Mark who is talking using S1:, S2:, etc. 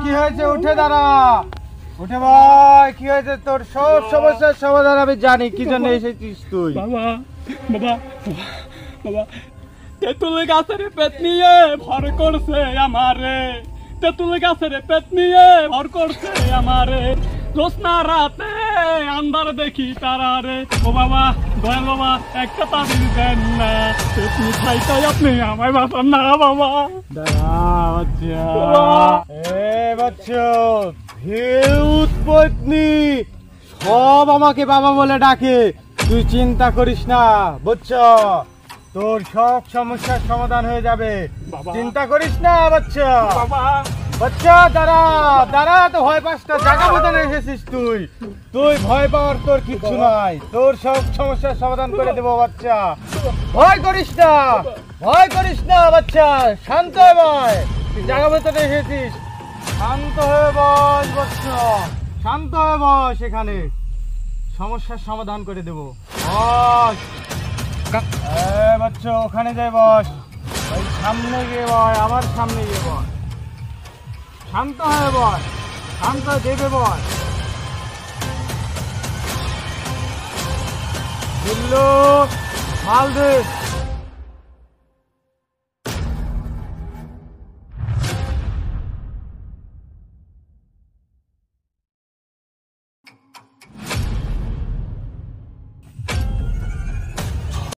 S1: কি হয়েছে? উঠে দাঁড়া, উঠে ভাই। কি হয়েছে তোর? সব সমস্যার সমাধান আমি জানি। কি জন্য এসেছিস তুই?
S2: বাবা বাবা বাবা, তেঁতুল গাছের পেট নিয়ে ভর করছে আমারে, তেঁতুল গাছের পেট নিয়ে ভর করছে আমারে, জ্যোৎস্না রাতে আন্ধার দেখি তারারে। ও বাবা, দয়াল বাবা, একটা তাবিজ দেন না, পেটনি খাইতাই আপনি আমায় বাঁচান না বাবা।
S1: সব আমাকে বাবা বলে ডাকে, তুই চিন্তা করিস না, বুঝছ? তোর সব সমস্যার সমাধান হয়ে যাবে, চিন্তা করিস না বাচ্চা। বাচ্চা দাঁড়া দাঁড়া, তো ভয় পাস না, জায়গা মতো এসেছিস তুই। তুই ভয় পাওয়ার তোর কিচ্ছু নাই, তোর সব সমস্যার সমাধান করে দেবো বাচ্চা। ভয় করিস না, ভয় করিস না বাচ্চা, শান্ত হয়ে বয়। তুই জায়গা মতো এসেছিস, শান্ত হয়ে বস বাচ্চা, শান্ত হয়ে বস। এখানে সমস্যার সমাধান করে দেবো, বস। বাচ্চা ওখানে যাই বস, ওই সামনে গিয়ে বয়, আমার সামনে গিয়ে বস। শান্ত হয়ে বস, শান্ত দেবে বস। দিল্লু মাল দে।